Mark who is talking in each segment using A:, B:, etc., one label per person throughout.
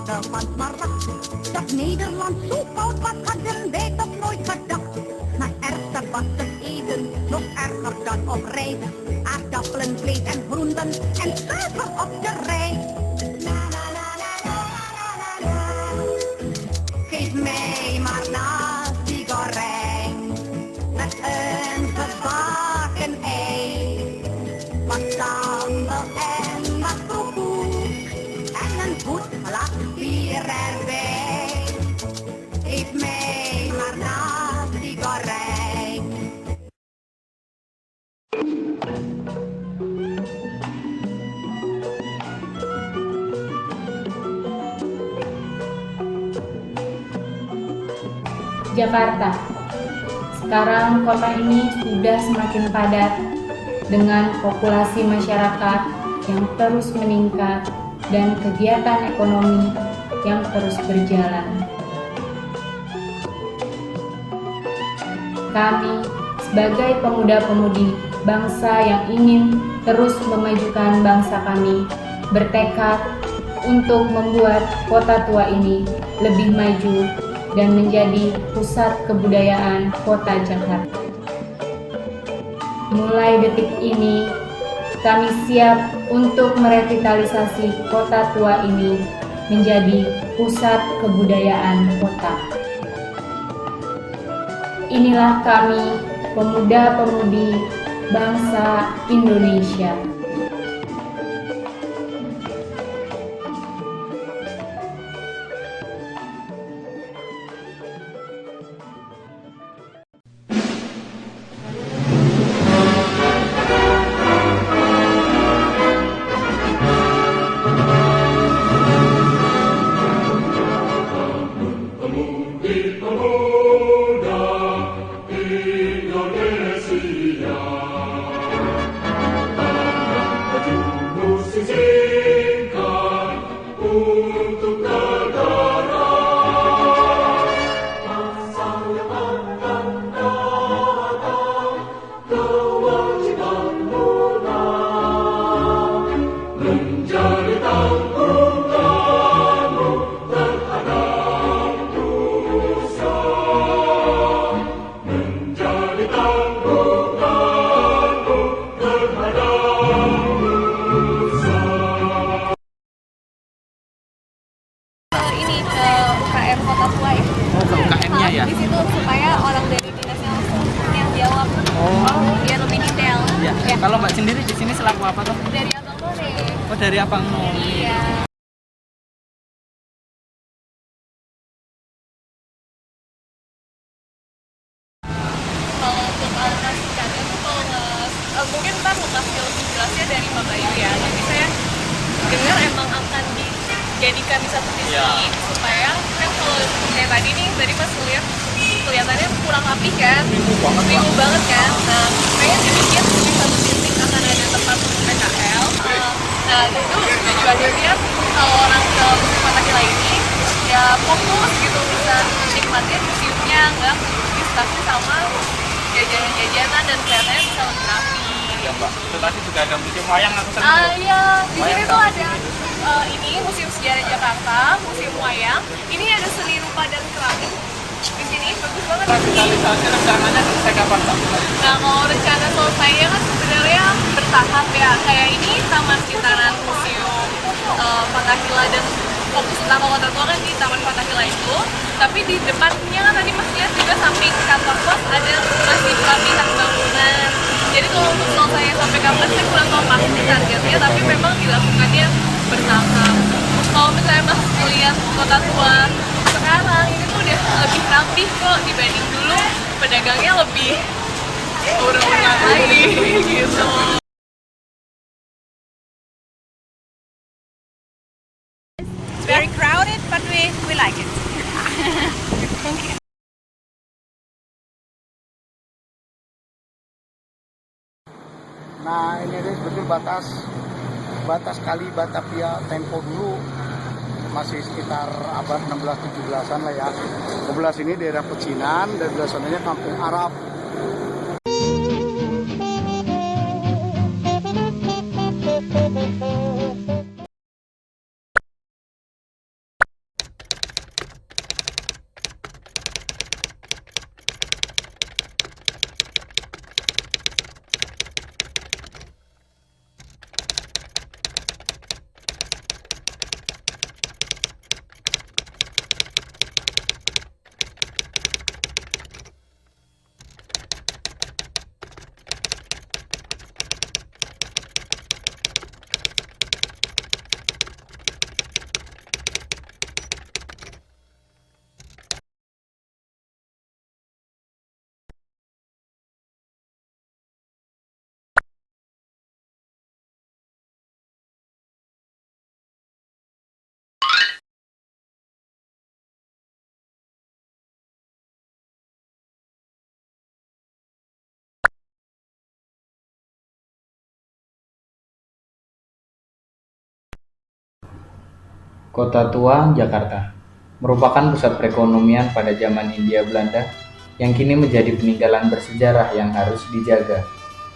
A: aarde van smaragd. Dat Nederland zo koud was, hadden wij toch nooit gedacht. Maar erger was het eten, nog erger dan op reis. Aardappelen, vlees en groenten en suiker op de rij. Geef mij maar nasi goreng met een gebakken ei. Wat sambal en wat kroekoek en een goed glas bier erbij. Geef mij maar nasi goreng.
B: Jakarta. Sekarang kota ini sudah semakin padat dengan populasi masyarakat yang terus meningkat dan kegiatan ekonomi yang terus berjalan. Kami sebagai pemuda-pemudi bangsa yang ingin terus memajukan bangsa kami bertekad untuk membuat kota tua ini lebih maju dan menjadi pusat kebudayaan kota Jakarta. Mulai detik ini, kami siap untuk merevitalisasi kota tua ini menjadi pusat kebudayaan kota. Inilah kami, pemuda-pemudi bangsa Indonesia.
C: UKM Kota Tua ya.
D: Oh, ke UKM-nya ya?
C: Di situ supaya orang dari dinasnya langsung yang jawab. Biar lebih detail.
D: Ya. Kalau Mbak sendiri di sini selaku apa tuh?
C: Dari Abang None.
D: Oh, dari Abang None.
C: Iya. Kalau untuk nasihatnya tuh kalau mungkin ntar mau kasih lebih jelasnya dari Mbak Bayu ya. Tapi saya dengar emang akan dijadikan di satu sisi supaya kan kalau kayak tadi pas ngeliat kelihatannya kurang rapi kan, bingung banget kan. Nah, kayaknya dibikin di satu titik akan ada tempat PKL. Nah, itu tujuannya biar kalau orang ke Museum Fathahillah ini ya fokus gitu, bisa nikmatin museumnya, nggak distraksi sama jajanan dan kelihatannya bisa lebih rapi.
D: Ya Mbak, itu tadi juga ada museum wayang atau seni?
C: Iya, di sini tuh ada ini Museum Sejarah Jakarta, Museum Wayang. Ini ada seni rupa dan keramik. Di sini bagus banget.
D: Revitalisasi rencananya selesai kapan Mbak?
C: Nah, kalau rencana selesainya kan sebenarnya bertahap ya. Kayak ini taman sekitaran Museum Fathahillah dan fokus utama Kota Tua kan di Taman Fathahillah itu. Tapi di depannya kan tadi Mas lihat juga samping kantor pos ada masih perapihan bangunan. Jadi kalau untuk selesainya sampai kapan saya kurang tahu pasti targetnya, tapi memang dilakukannya bertahap. Kalau misalnya Mas melihat Kota Tua sekarang ini tuh udah lebih rapih kok dibanding dulu, pedagangnya lebih urung-urungan lagi gitu.
E: It's very crowded, but we like it.
F: Nah, ini ada betul batas kali Batavia Tempo dulu masih sekitar abad 16-17an lah ya. Sebelah sini daerah pecinan dan sebelah sananya kampung Arab.
G: Kota Tua, Jakarta, merupakan pusat perekonomian pada zaman Hindia Belanda yang kini menjadi peninggalan bersejarah yang harus dijaga,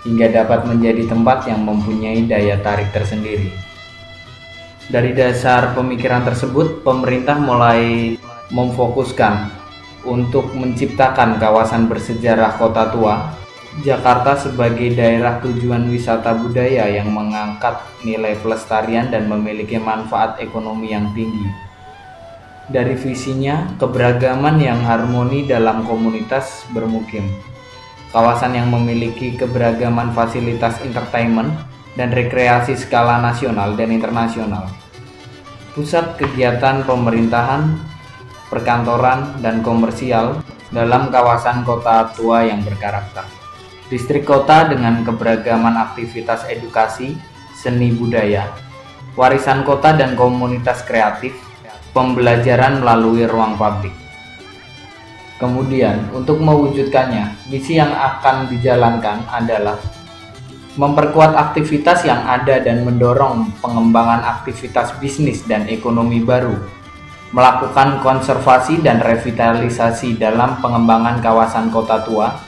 G: hingga dapat menjadi tempat yang mempunyai daya tarik tersendiri. Dari dasar pemikiran tersebut, pemerintah mulai memfokuskan untuk menciptakan kawasan bersejarah Kota Tua, Jakarta sebagai daerah tujuan wisata budaya yang mengangkat nilai pelestarian dan memiliki manfaat ekonomi yang tinggi. Dari visinya, keberagaman yang harmoni dalam komunitas bermukim, kawasan yang memiliki keberagaman fasilitas entertainment dan rekreasi skala nasional dan internasional, pusat kegiatan pemerintahan, perkantoran, dan komersial dalam kawasan Kota Tua yang berkarakter. Distrik kota dengan keberagaman aktivitas edukasi, seni budaya, warisan kota dan komunitas kreatif, pembelajaran melalui ruang publik. Kemudian, untuk mewujudkannya, misi yang akan dijalankan adalah memperkuat aktivitas yang ada dan mendorong pengembangan aktivitas bisnis dan ekonomi baru, melakukan konservasi dan revitalisasi dalam pengembangan kawasan Kota Tua,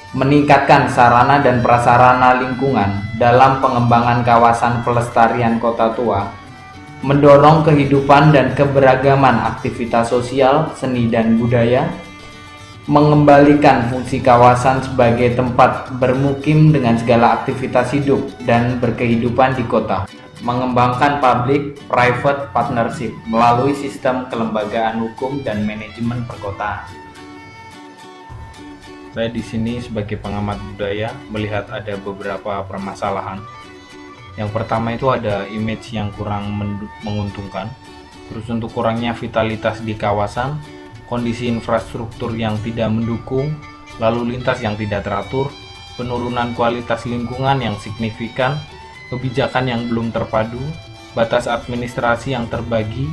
G: meningkatkan sarana dan prasarana lingkungan dalam pengembangan kawasan pelestarian Kota Tua, mendorong kehidupan dan keberagaman aktivitas sosial, seni dan budaya, mengembalikan fungsi kawasan sebagai tempat bermukim dengan segala aktivitas hidup dan berkehidupan di kota, mengembangkan public-private partnership melalui sistem kelembagaan hukum dan manajemen perkotaan.
H: Saya di sini sebagai pengamat budaya melihat ada beberapa permasalahan. Yang pertama itu ada image yang kurang menguntungkan. Terus untuk kurangnya vitalitas di kawasan, kondisi infrastruktur yang tidak mendukung, lalu lintas yang tidak teratur, penurunan kualitas lingkungan yang signifikan, kebijakan yang belum terpadu, batas administrasi yang terbagi,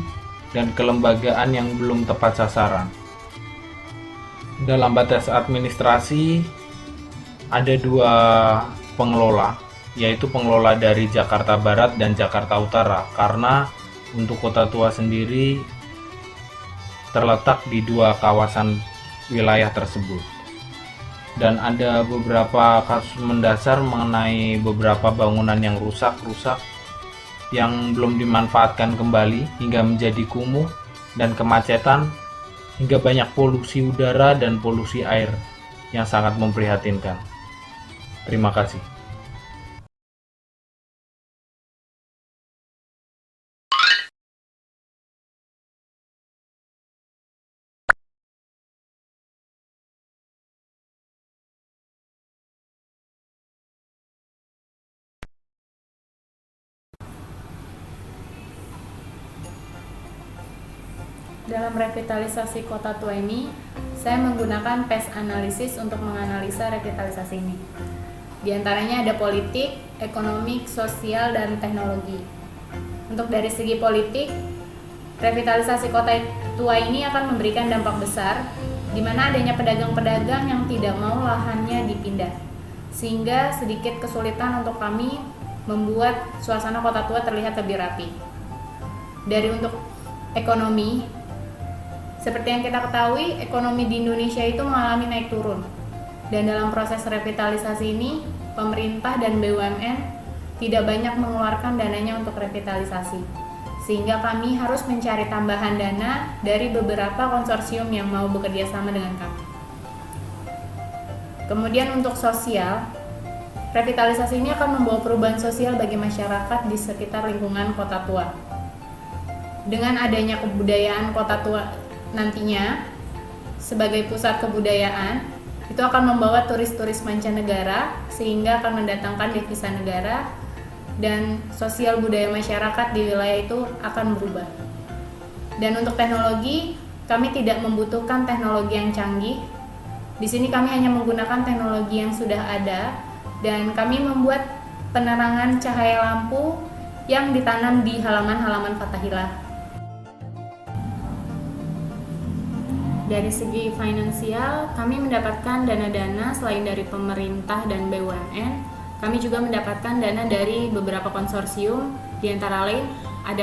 H: dan kelembagaan yang belum tepat sasaran. Dalam batas administrasi ada dua pengelola, yaitu pengelola dari Jakarta Barat dan Jakarta Utara, karena untuk Kota Tua sendiri terletak di dua kawasan wilayah tersebut. Dan ada beberapa kasus mendasar mengenai beberapa bangunan yang rusak yang belum dimanfaatkan kembali hingga menjadi kumuh dan kemacetan, hingga banyak polusi udara dan polusi air yang sangat memprihatinkan. Terima kasih.
B: Dalam revitalisasi Kota Tua ini, saya menggunakan PES analisis untuk menganalisa revitalisasi ini. Di antaranya ada politik, ekonomi, sosial, dan teknologi. Untuk dari segi politik, revitalisasi Kota Tua ini akan memberikan dampak besar, di mana adanya pedagang-pedagang yang tidak mau lahannya dipindah, sehingga sedikit kesulitan untuk kami membuat suasana Kota Tua terlihat lebih rapi. Dari untuk ekonomi, seperti yang kita ketahui, ekonomi di Indonesia itu mengalami naik turun. Dan dalam proses revitalisasi ini, pemerintah dan BUMN tidak banyak mengeluarkan dananya untuk revitalisasi. Sehingga kami harus mencari tambahan dana dari beberapa konsorsium yang mau bekerja sama dengan kami. Kemudian untuk sosial, revitalisasi ini akan membawa perubahan sosial bagi masyarakat di sekitar lingkungan Kota Tua. Dengan adanya kebudayaan Kota Tua nantinya sebagai pusat kebudayaan, itu akan membawa turis-turis mancanegara sehingga akan mendatangkan devisa negara, dan sosial budaya masyarakat di wilayah itu akan berubah. Dan untuk teknologi, kami tidak membutuhkan teknologi yang canggih. Di sini kami hanya menggunakan teknologi yang sudah ada, dan kami membuat penerangan cahaya lampu yang ditanam di halaman-halaman Fathahillah. Dari segi finansial, kami mendapatkan dana-dana selain dari pemerintah dan BUMN. Kami juga mendapatkan dana dari beberapa konsorsium, di antara lain ada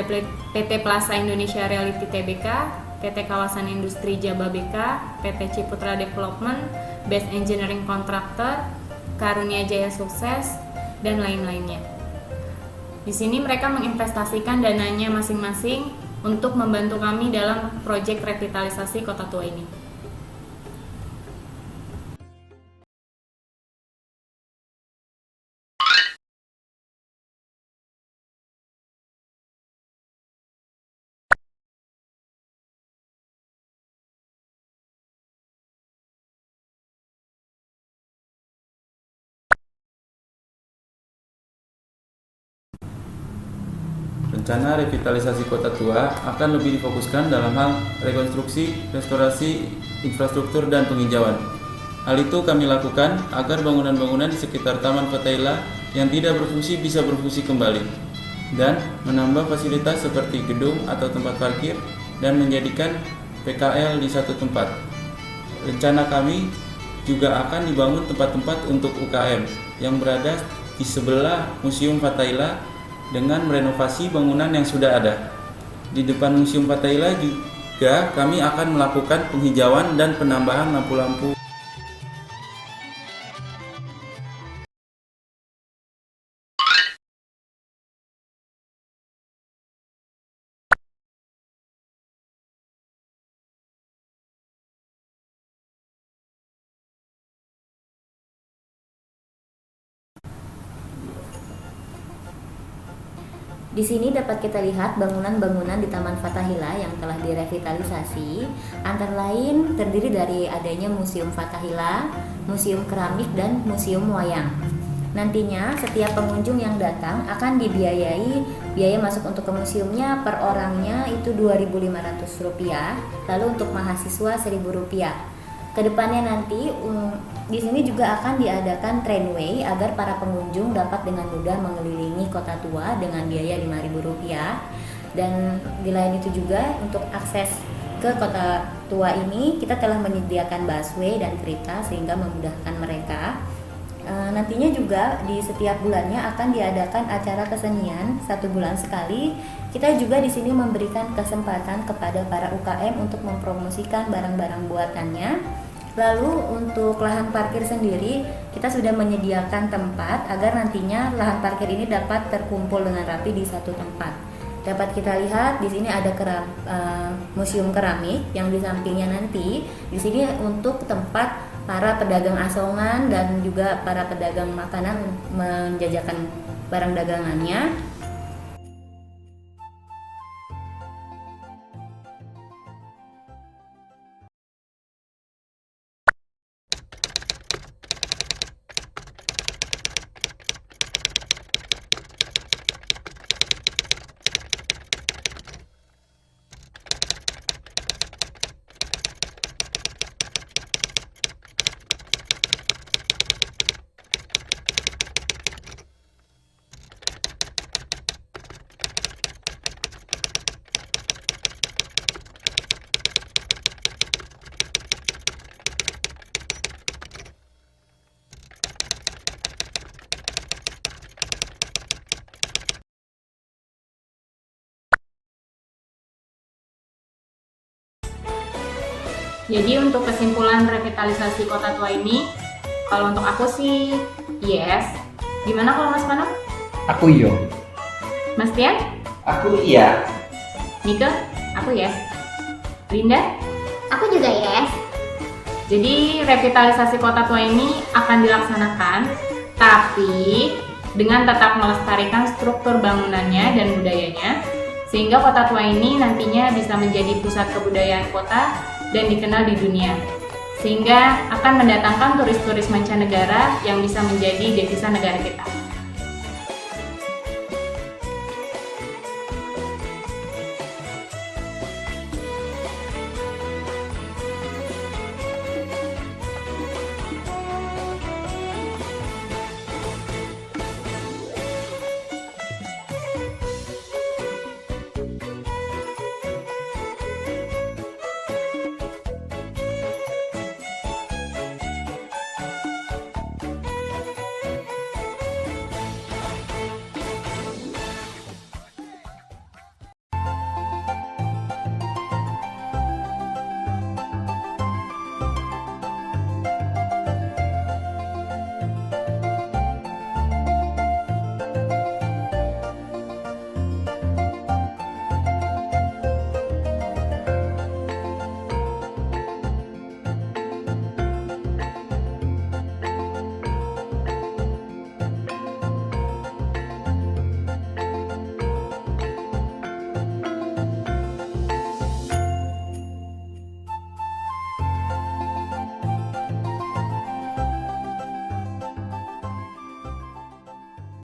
B: PT Plaza Indonesia Realty Tbk, PT Kawasan Industri Jababeka, PT Ciputra Development, Best Engineering Contractor, Karunia Jaya Sukses, dan lain-lainnya. Di sini mereka menginvestasikan dananya masing-masing untuk membantu kami dalam proyek revitalisasi Kota Tua ini.
I: Rencana revitalisasi Kota Tua akan lebih difokuskan dalam hal rekonstruksi, restorasi, infrastruktur, dan penghijauan. Hal itu kami lakukan agar bangunan-bangunan di sekitar Taman Fathaillah yang tidak berfungsi bisa berfungsi kembali, dan menambah fasilitas seperti gedung atau tempat parkir dan menjadikan PKL di satu tempat. Rencana kami juga akan dibangun tempat-tempat untuk UKM yang berada di sebelah Museum Fathaillah dengan merenovasi bangunan yang sudah ada. Di depan Museum Fathaillah juga kami akan melakukan penghijauan dan penambahan lampu-lampu.
J: Di sini dapat kita lihat bangunan-bangunan di Taman Fathaillah yang telah direvitalisasi, antara lain terdiri dari adanya Museum Fathaillah, Museum Keramik, dan Museum Wayang. Nantinya setiap pengunjung yang datang akan dibiayai biaya masuk untuk ke museumnya per orangnya itu Rp2.500, lalu untuk mahasiswa Rp1.000. Kedepannya nanti di sini juga akan diadakan trainway agar para pengunjung dapat dengan mudah mengelilingi Kota Tua dengan biaya Rp5.000. Dan di lain itu juga untuk akses ke Kota Tua ini kita telah menyediakan busway dan kereta sehingga memudahkan mereka. Nantinya juga di setiap bulannya akan diadakan acara kesenian 1 bulan sekali. Kita juga di sini memberikan kesempatan kepada para UKM untuk mempromosikan barang-barang buatannya. Lalu untuk lahan parkir sendiri kita sudah menyediakan tempat agar nantinya lahan parkir ini dapat terkumpul dengan rapi di satu tempat. Dapat kita lihat di sini ada museum keramik yang di sampingnya nanti. Di sini untuk tempat para pedagang asongan dan juga para pedagang makanan menjajakan barang dagangannya.
B: Jadi untuk kesimpulan revitalisasi Kota Tua ini, kalau untuk aku sih yes. Gimana kalau Mas Pano?
G: Aku iyo.
B: Mas Tian?
K: Aku iya.
B: Nike? Aku yes. Linda?
A: Aku juga yes.
B: Jadi revitalisasi Kota Tua ini akan dilaksanakan, tapi dengan tetap melestarikan struktur bangunannya dan budayanya, sehingga Kota Tua ini nantinya bisa menjadi pusat kebudayaan kota dan dikenal di dunia, sehingga akan mendatangkan turis-turis mancanegara yang bisa menjadi devisa negara kita.